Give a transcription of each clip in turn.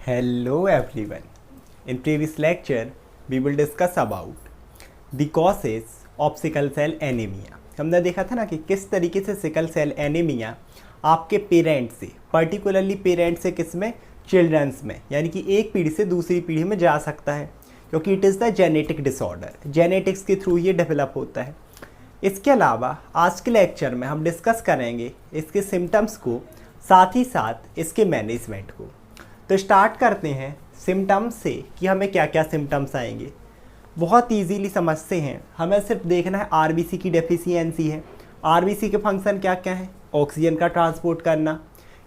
Hello everyone. In previous lecture, we will discuss about the causes of sickle cell anemia. हमने देखा था ना कि किस तरीके से सिकल सेल एनीमिया आपके पेरेंट्स से, पर्टिकुलरली पेरेंट्स से किस में, चिल्ड्रंस में, यानी कि एक पीढ़ी से दूसरी पीढ़ी में जा सकता है, क्योंकि it is the genetic disorder, genetics के थ्रू ये डेवलप होता है। इसके अलावा आज के लेक्चर में हम डिस्कस करेंगे इसके सिम्टम्स को, साथ ही साथ इसके मैनेजमेंट को। तो स्टार्ट करते हैं सिम्टम्स से कि हमें क्या क्या सिम्टम्स आएंगे। बहुत इजीली समझते हैं, हमें सिर्फ देखना है आरबीसी की डेफिशिएंसी है। आरबीसी के फंक्शन क्या क्या है? ऑक्सीजन का ट्रांसपोर्ट करना,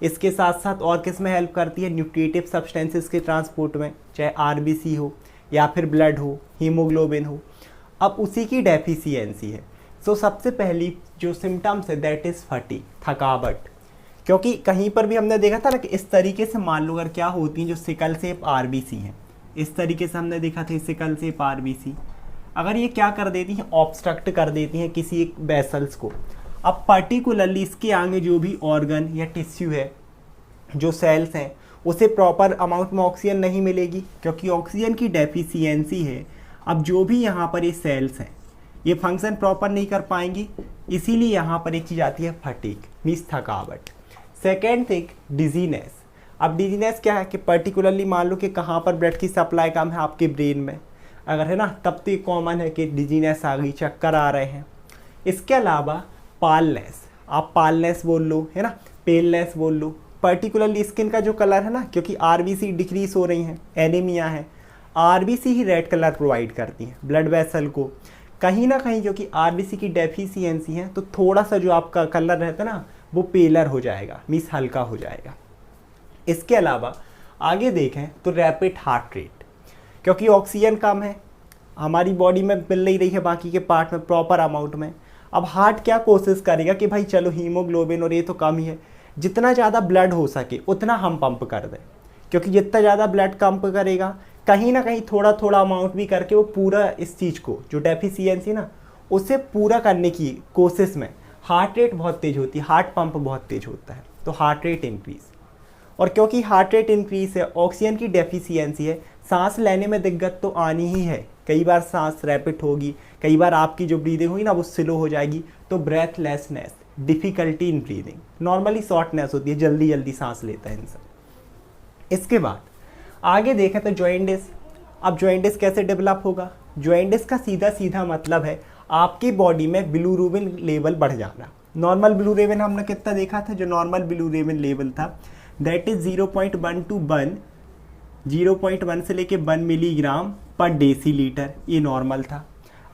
इसके साथ साथ और किस में हेल्प करती है? न्यूट्रिटिव सब्सटेंसेस के ट्रांसपोर्ट में, चाहे आरबीसी हो या फिर ब्लड हो, हीमोग्लोबिन हो। अब उसी की डेफिशिएंसी है। सो सबसे पहली जो सिम्टम्स है दैट इज़ फटीग, थकावट। क्योंकि कहीं पर भी हमने देखा था ना कि इस तरीके से मान लो अगर क्या होती हैं जो सिकल सेप आरबीसी हैं, इस तरीके से हमने देखा था सिकल सेप आरबीसी, अगर ये क्या कर देती हैं, ऑब्स्ट्रक्ट कर देती हैं किसी एक वेसल्स को। अब पर्टिकुलरली इसके आगे जो भी ऑर्गन या टिश्यू है, जो सेल्स हैं, उसे प्रॉपर अमाउंट में ऑक्सीजन नहीं मिलेगी, क्योंकि ऑक्सीजन की डेफिशिएंसी है। अब जो भी यहाँ पर ये सेल्स हैं ये फंक्शन प्रॉपर नहीं कर पाएंगी, इसीलिए यहाँ पर एक चीज़ आती है फटीग, मीन्स थकावट। Second thing dizziness. अब डिजीनेस क्या है कि पर्टिकुलरली मान लो कि कहाँ पर ब्लड की सप्लाई कम है, आपके ब्रेन में अगर है ना, तब तो ये कॉमन है कि डिजीनेस आ गई, चक्कर आ रहे हैं। इसके अलावा पालनेस, आप पालनेस बोल लो, है ना, पेलनेस बोल लो। पर्टिकुलरली स्किन का जो कलर है ना, क्योंकि आरबीसी डिक्रीज हो रही हैं, एनीमिया है, आरबीसी ही रेड कलर प्रोवाइड करती हैं ब्लड वेसल को। कहीं ना कहीं क्योंकि आरबीसी की डेफिशिएंसी है, तो थोड़ा सा जो आपका कलर रहता है ना, वो पेलर हो जाएगा, मीन्स हल्का हो जाएगा। इसके अलावा आगे देखें तो रैपिड हार्ट रेट, क्योंकि ऑक्सीजन कम है, हमारी बॉडी में मिल नहीं रही है बाकी के पार्ट में प्रॉपर अमाउंट में। अब हार्ट क्या कोशिश करेगा कि भाई चलो हीमोग्लोबिन और ये तो कम ही है, जितना ज़्यादा ब्लड हो सके उतना हम पंप कर दें, क्योंकि जितना ज़्यादा ब्लड पंप करेगा, कहीं ना कहीं थोड़ा थोड़ा अमाउंट भी करके वो पूरा इस चीज़ को, जो डेफिशिएंसी ना, उसे पूरा करने की कोशिश में हार्ट रेट बहुत तेज़ होती है, हार्ट पंप बहुत तेज़ होता है, तो हार्ट रेट इंक्रीज़। और क्योंकि हार्ट रेट इंक्रीज़ है, ऑक्सीजन की डेफिशिएंसी है, सांस लेने में दिक्कत तो आनी ही है। कई बार सांस रैपिड होगी, कई बार आपकी जो ब्रीदिंग होगी ना वो स्लो हो जाएगी, तो breathlessness, difficulty in breathing, normally shortness होती है, जल्दी जल्दी सांस लेता है इंसान। इसके बाद आगे देखें तो जॉइंटिस। अब जॉइंटिस कैसे डेवलप होगा? जॉइंटिस का सीधा सीधा मतलब है आपकी बॉडी में बिलीरुबिन लेवल बढ़ जाना। नॉर्मल बिलीरुबिन हमने कितना देखा था, जो नॉर्मल बिलीरुबिन लेवल था दैट इज 0.1 to 1, 0.1 से लेके 1 मिलीग्राम पर डेसीलीटर, ये नॉर्मल था।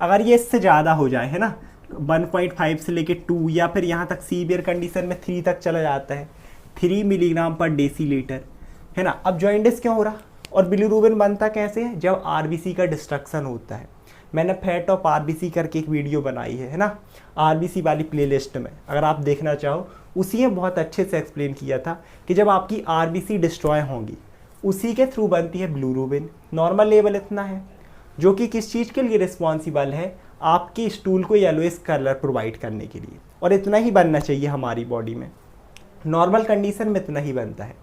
अगर ये इससे ज़्यादा हो जाए, है ना, 1.5 से लेके 2, या फिर यहाँ तक सीवियर कंडीशन में 3 तक चला जाता है, 3 मिलीग्राम पर डेसीलीटर, है ना। अब जॉइंटिस क्यों हो रहा? और बिलीरुबिन बनता कैसे है? जब आरबीसी का डिस्ट्रक्शन होता है। मैंने फैट ऑफ आरबीसी करके एक वीडियो बनाई है ना, आरबीसी वाली प्लेलिस्ट में, अगर आप देखना चाहो, उसी में बहुत अच्छे से एक्सप्लेन किया था कि जब आपकी आरबीसी डिस्ट्रॉय होंगी, उसी के थ्रू बनती है बिलीरुबिन। नॉर्मल लेवल इतना है, जो कि किस चीज़ के लिए रिस्पॉन्सिबल है? आपकी स्टूल को येलोइश कलर प्रोवाइड करने के लिए, और इतना ही बनना चाहिए हमारी बॉडी में, नॉर्मल कंडीशन में इतना ही बनता है।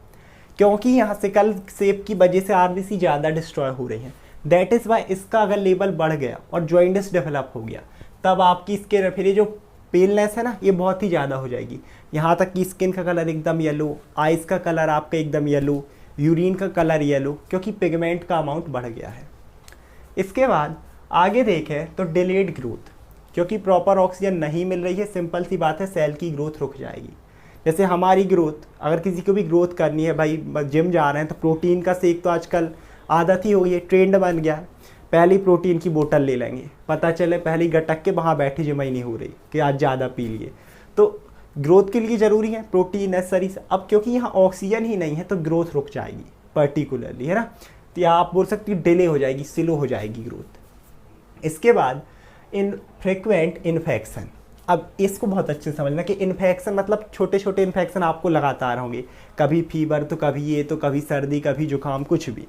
क्योंकि यहाँ सिकल सेप की वजह से आरबीसी ज़्यादा डिस्ट्रॉय हो रही हैं, दैट इज़ वाई इसका अगर लेवल बढ़ गया और जॉइंटिस डेवलप हो गया, तब आपकी स्किन, फिर ये जो पेलनेस है ना, ये बहुत ही ज़्यादा हो जाएगी। यहाँ तक कि स्किन का कलर एकदम येलो, आइज़ का कलर आपका एकदम येलो, यूरिन का कलर येलो, क्योंकि पिगमेंट का अमाउंट बढ़ गया है। इसके बाद आगे देखें तो डिलेड ग्रोथ, क्योंकि प्रॉपर ऑक्सीजन नहीं मिल रही है, सिंपल सी बात है, सेल की ग्रोथ रुक जाएगी। जैसे हमारी ग्रोथ, अगर किसी को भी ग्रोथ करनी है, भाई जिम जा रहे हैं तो प्रोटीन का शेक तो आजकल आदत ही हो गई है, ट्रेंड बन गया है। पहली प्रोटीन की बोतल ले लेंगे, पता चले पहली गटक के वहाँ बैठी जिम ही नहीं हो रही कि आज ज़्यादा पी लिए। तो ग्रोथ के लिए ज़रूरी है प्रोटीन नेसेसरी। अब क्योंकि यहाँ ऑक्सीजन ही नहीं है, तो ग्रोथ रुक जाएगी पर्टिकुलरली, है ना। तो यहाँ आप बोल सकते हो डिले हो जाएगी, स्लो हो जाएगी ग्रोथ। इसके बाद फ्रिक्वेंट इन्फेक्शन। अब इसको बहुत अच्छे से समझना कि इन्फेक्शन मतलब छोटे छोटे इन्फेक्शन आपको लगातार होंगे, कभी फीवर तो कभी ये तो कभी सर्दी कभी जुकाम, कुछ भी।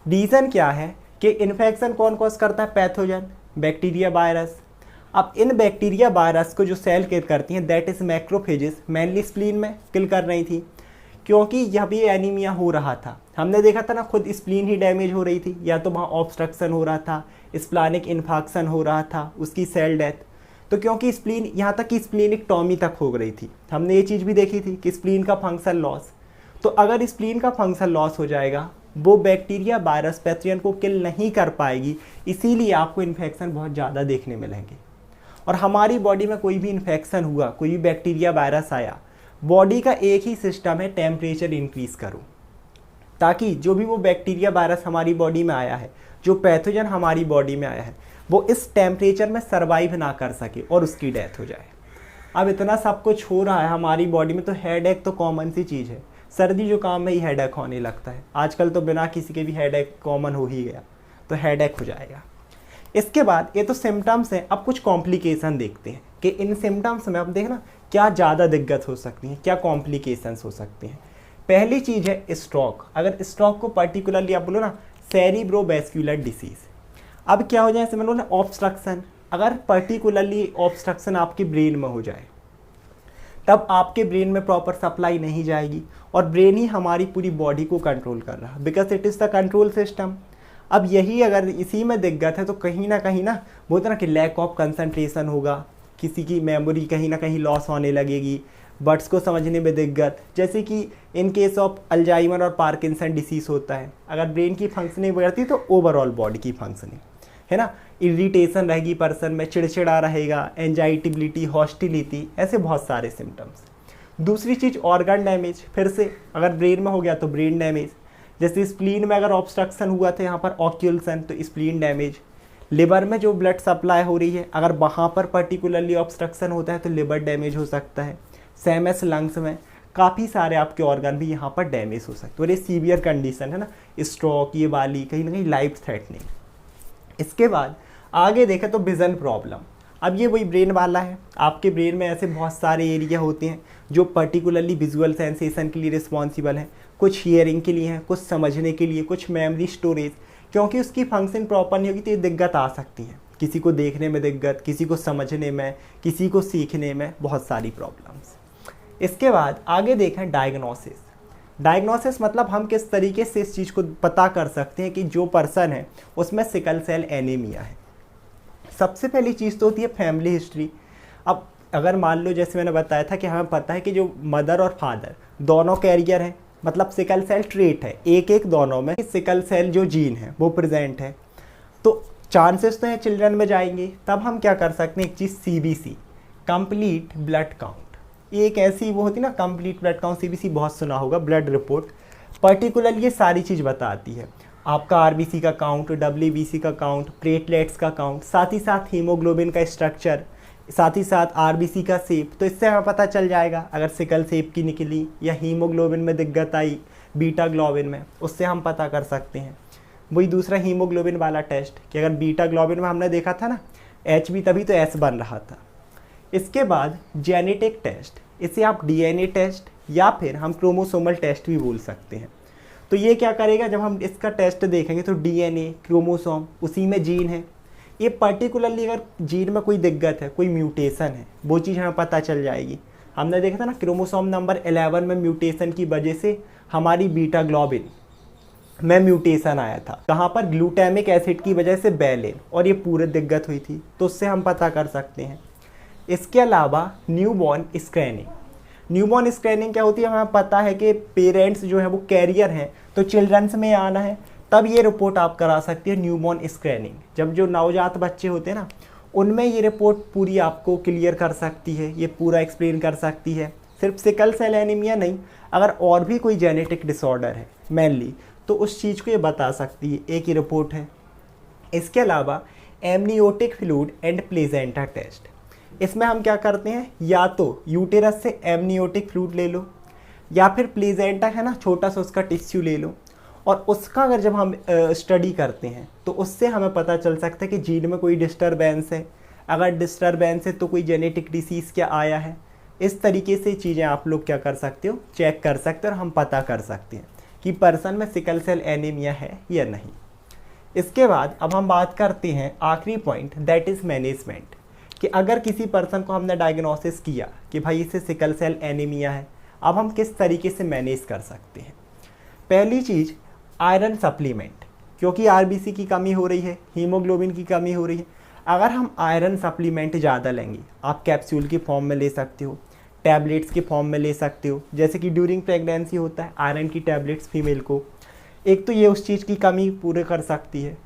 रीज़न क्या है कि इन्फेक्शन कौन कॉज करता है? Pathogen, bacteria, virus. अब इन बैक्टीरिया वायरस को जो सेल किल करती हैं that is macrophages, mainly spleen में किल कर रही थी। क्योंकि यह भी एनीमिया हो रहा था। हमने देखा था ना, खुद स्प्लीन ही डैमेज हो रही थी, या तो वहाँ ऑब्स्ट्रक्शन हो रहा था, स्प्लानिक इन्फेक्शन हो रहा था, उसकी सेल डेथ। तो क्योंकि स्प्लीन, यहाँ तक कि स्प्लीनिक्टॉमी तक हो रही थी, हमने ये चीज़ भी देखी थी कि स्प्लीन का फंक्शन लॉस। तो अगर स्प्लीन का फंक्शन लॉस हो जाएगा, वो बैक्टीरिया, वायरस, पैथोजन को किल नहीं कर पाएगी, इसीलिए आपको इन्फेक्शन बहुत ज़्यादा देखने मिलेंगे। और हमारी बॉडी में कोई भी इन्फेक्शन हुआ, कोई भी बैक्टीरिया, वायरस आया, बॉडी का एक ही सिस्टम है, टेम्परेचर इंक्रीज़ करो, ताकि जो भी वो बैक्टीरिया, वायरस हमारी बॉडी में आया है, जो पैथोजन हमारी बॉडी में आया है, वो इस टेम्परेचर में सर्वाइव ना कर सके और उसकी डेथ हो जाए। अब इतना सब कुछ हो रहा है हमारी बॉडी में, तो हेडेक तो कॉमन सी चीज़ है, सर्दी जुकाम में ही हेडेक होने लगता है। आजकल तो बिना किसी के भी हेडेक कॉमन हो ही गया, तो हेडेक हो जाएगा। इसके बाद ये तो सिम्टम्स हैं, अब कुछ कॉम्प्लिकेशन देखते हैं कि इन सिम्टम्स में अब देखना क्या ज़्यादा दिक्कत हो सकती है, क्या कॉम्प्लिकेशंस हो सकते हैं। पहली चीज़ है स्ट्रोक। अगर स्ट्रोक को पर्टिकुलरली आप बोलो ना, सेरिब्रोवैस्कुलर डिसीज़। अब क्या हो जाए, समझ लो ना, ऑब्स्ट्रक्शन। अगर पर्टिकुलरली ऑब्स्ट्रक्शन आपके ब्रेन में हो जाए, तब आपके ब्रेन में प्रॉपर सप्लाई नहीं जाएगी, और ब्रेन ही हमारी पूरी बॉडी को कंट्रोल कर रहा है, because it is the control system. अब यही अगर इसी में दिक्कत है, तो कहीं ना बोलते ना कि लैक ऑफ कंसंट्रेशन होगा, किसी की मेमोरी कहीं ना कहीं लॉस होने लगेगी, वर्ड्स को समझने में दिक्कत, जैसे कि इन केस ऑफ अल्जाइमर और पार्किंसन डिसीज़ होता है। अगर ब्रेन की फंक्शनिंग बढ़ती तो ओवरऑल बॉडी की फंक्शनिंग, है ना, इरिटेशन रहेगी पर्सन में, चिड़चिड़ा रहेगा, एंजाइटिबिलिटी, हॉस्टिलिटी, ऐसे बहुत सारे सिम्टम्स। दूसरी चीज़ ऑर्गन डैमेज। फिर से अगर ब्रेन में हो गया तो ब्रेन डैमेज, जैसे स्प्लीन में अगर ऑब्स्ट्रक्शन हुआ था यहाँ पर ऑक्यूल्सन, तो स्प्लीन डैमेज। लिवर में जो ब्लड सप्लाई हो रही है, अगर वहाँ पर पर्टिकुलरली ऑब्स्ट्रक्शन होता है तो लिवर डैमेज हो सकता है। सेम एस लंग्स में काफ़ी सारे आपके ऑर्गन भी यहाँ पर डैमेज हो सकते हैं, और ये सीवियर कंडीशन है ना, स्ट्रोक ये वाली, कहीं ना कहीं लाइफ थ्रेटनिंग। इसके बाद आगे देखें तो विज़न प्रॉब्लम। अब ये वही ब्रेन वाला है, आपके ब्रेन में ऐसे बहुत सारे एरिया होते हैं जो पर्टिकुलरली विजुअल सेंसेशन के लिए रिस्पॉन्सिबल हैं, कुछ हियरिंग के लिए हैं, कुछ समझने के लिए, कुछ मेमोरी स्टोरेज। क्योंकि उसकी फंक्शन प्रॉपर नहीं होगी तो ये दिक्कत आ सकती है, किसी को देखने में दिक्कत, किसी को समझने में, किसी को सीखने में, बहुत सारी प्रॉब्लम्स। इसके बाद आगे देखें डायग्नोसिस। डायग्नोसिस मतलब हम किस तरीके से इस चीज़ को पता कर सकते हैं कि जो पर्सन है उसमें सिकल सेल एनीमिया है। सबसे पहली चीज़ तो होती है फैमिली हिस्ट्री। अब अगर मान लो, जैसे मैंने बताया था कि हमें पता है कि जो मदर और फादर दोनों कैरियर हैं, मतलब सिकल सेल ट्रेट है, एक दोनों में सिकल सेल जो जीन है वो प्रेजेंट है, तो चांसेस तो हैं चिल्ड्रन में जाएंगे। तब हम क्या कर सकते हैं, एक चीज़ CBC, कंप्लीट ब्लड काउंट। ये एक ऐसी वो होती है ना, कंप्लीट ब्लड काउंट, CBC बहुत सुना होगा, ब्लड रिपोर्ट। पर्टिकुलरली ये सारी चीज़ बताती है, आपका RBC का काउंट, WBC का काउंट, प्लेटलेट्स का काउंट, साथ ही साथ हीमोग्लोबिन का स्ट्रक्चर, साथ ही साथ RBC का शेप। तो इससे हमें पता चल जाएगा अगर सिकल शेप की निकली या हीमोग्लोबिन में दिक्कत आई, बीटा ग्लोबिन में, उससे हम पता कर सकते हैं। वही दूसरा हीमोग्लोबिन वाला टेस्ट कि अगर बीटा ग्लोबिन में हमने देखा था ना HB, तभी तो S बन रहा था। इसके बाद जेनेटिक टेस्ट, इसे आप DNA टेस्ट या फिर हम क्रोमोसोमल टेस्ट भी बोल सकते हैं। तो ये क्या करेगा, जब हम इसका टेस्ट देखेंगे तो DNA, क्रोमोसोम, उसी में जीन है, ये पर्टिकुलरली अगर जीन में कोई दिक्कत है, कोई म्यूटेशन है, वो चीज़ हमें पता चल जाएगी। हमने देखा था ना क्रोमोसोम नंबर 11 में म्यूटेशन की वजह से हमारी बीटा ग्लोबिन में म्यूटेशन आया था, कहाँ पर, ग्लूटामिक एसिड की वजह से बेलिन, और ये पूरी दिक्कत हुई थी, तो उससे हम पता कर सकते हैं। इसके अलावा न्यूबॉर्न स्क्रीनिंग। न्यूबॉर्न स्क्रीनिंग क्या होती है, हमें पता है कि पेरेंट्स जो है वो कैरियर हैं, तो चिल्ड्रंस में आना है, तब ये रिपोर्ट आप करा सकती है न्यूबॉर्न स्क्रीनिंग। जब जो नवजात बच्चे होते हैं ना, उनमें ये रिपोर्ट पूरी आपको क्लियर कर सकती है, ये पूरा एक्सप्लेन कर सकती है। सिर्फ सिकल सेल एनीमिया नहीं, अगर और भी कोई जेनेटिक डिसऑर्डर है मेनली, तो उस चीज़ को ये बता सकती है, एक ही रिपोर्ट है। इसके अलावा amniotic fluid and placenta test, इसमें हम क्या करते हैं, या तो यूटेरस से एमनियोटिक फ्लूइड ले लो, या फिर प्लेसेंटा है ना, छोटा सा उसका टिश्यू ले लो, और उसका अगर जब हम स्टडी करते हैं तो उससे हमें पता चल सकता है कि जीन में कोई डिस्टर्बेंस है। अगर डिस्टर्बेंस है तो कोई जेनेटिक डिसीज़ क्या आया है। इस तरीके से चीज़ें आप लोग क्या कर सकते हो, चेक कर सकते हो, और हम पता कर सकते हैं कि पर्सन में सिकल सेल एनीमिया है या नहीं। इसके बाद अब हम बात करते हैं आखिरी पॉइंट, दैट इज़ मैनेजमेंट, कि अगर किसी पर्सन को हमने डायग्नोसिस किया कि भाई इसे सिकल सेल एनीमिया है, अब हम किस तरीके से मैनेज कर सकते हैं। पहली चीज़ आयरन सप्लीमेंट, क्योंकि आरबीसी की कमी हो रही है, हीमोग्लोबिन की कमी हो रही है। अगर हम आयरन सप्लीमेंट ज़्यादा लेंगे, आप कैप्सूल के फॉर्म में ले सकते हो, टैबलेट्स के फॉर्म में ले सकते हो, जैसे कि ड्यूरिंग प्रेगनेंसी होता है आयरन की टैबलेट्स फीमेल को, एक तो ये उस चीज़ की कमी पूरी कर सकती है।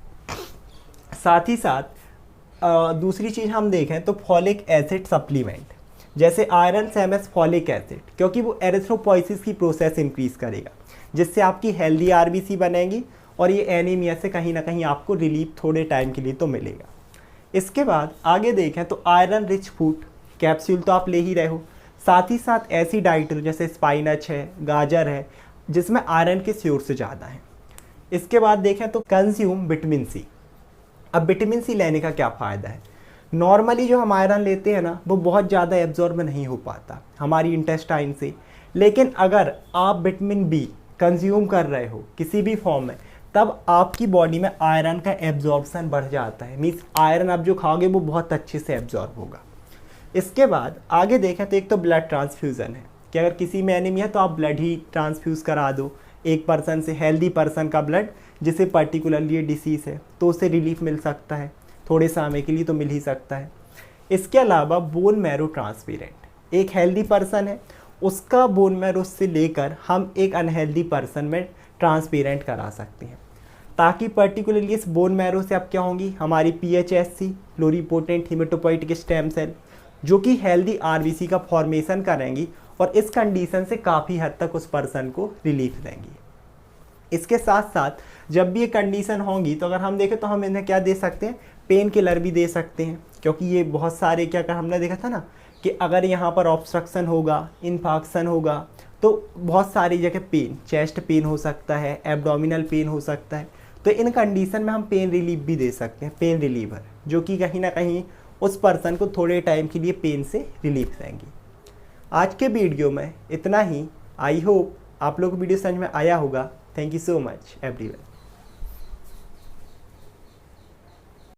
साथ ही साथ दूसरी चीज़ हम देखें तो फॉलिक एसिड सप्लीमेंट, जैसे iron same S folic acid, क्योंकि वो एरिथ्रोपोइसिस की प्रोसेस इंक्रीज करेगा, जिससे आपकी हेल्दी आरबीसी बनेगी और ये एनीमिया से कहीं ना कहीं आपको रिलीफ थोड़े टाइम के लिए तो मिलेगा। इसके बाद आगे देखें तो आयरन रिच फूड कैप्सूल तो आप ले ही रहे हो, साथ ही साथ ऐसी डाइट जैसे स्पाइनच है, गाजर है, जिसमें आयरन के सोर्स ज़्यादा हैं। इसके बाद देखें तो कंज्यूम विटामिन सी। अब विटामिन सी लेने का क्या फ़ायदा है, नॉर्मली जो हम आयरन लेते हैं ना वो बहुत ज़्यादा एब्जॉर्ब नहीं हो पाता हमारी इंटेस्टाइन से, लेकिन अगर आप विटामिन बी कंज्यूम कर रहे हो किसी भी फॉर्म में, तब आपकी बॉडी में आयरन का एब्जॉर्बसन बढ़ जाता है। मीन्स आयरन आप जो खाओगे वो बहुत अच्छे से एब्जॉर्ब होगा। इसके बाद आगे देखें तो एक तो ब्लड ट्रांसफ्यूज़न है कि अगर किसी में एनीमिया है तो आप ब्लड ही ट्रांसफ्यूज़ करा दो एक पर्सन से, हेल्दी पर्सन का ब्लड जिसे पर्टिकुलरली ये डिसीज़ है, तो उससे रिलीफ मिल सकता है, थोड़े समय के लिए तो मिल ही सकता है। इसके अलावा बोन मैरो ट्रांसपेरेंट, एक हेल्दी पर्सन है उसका बोन मैरो से लेकर हम एक अनहेल्दी पर्सन में ट्रांसपेरेंट करा सकते हैं, ताकि पर्टिकुलरली इस बोन मैरो से अब क्या होंगी हमारी PHSC प्लूरिपोटेंट हीमेटोपोइटिक स्टेम सेल, जो कि हेल्दी आरबीसी का फॉर्मेशन करेंगी और इस कंडीशन से काफ़ी हद तक उस पर्सन को रिलीफ देंगी। इसके साथ साथ जब भी ये कंडीशन होंगी तो अगर हम देखें तो हम इन्हें क्या दे सकते हैं, पेन किलर भी दे सकते हैं, क्योंकि ये बहुत सारे क्या कर हमने देखा था ना कि अगर यहाँ पर ऑब्स्ट्रक्शन होगा, इन्फेक्शन होगा, तो बहुत सारी जगह पेन, चेस्ट पेन हो सकता है, एब्डोमिनल पेन हो सकता है, तो इन कंडीशन में हम पेन रिलीफ भी दे सकते हैं, पेन रिलीवर, जो कि कहीं ना कहीं उस पर्सन को थोड़े टाइम के लिए पेन से रिलीफ देंगी। आज के वीडियो में इतना ही। आई होप आप लोग को वीडियो समझ में आया होगा। Thank you so much everyone.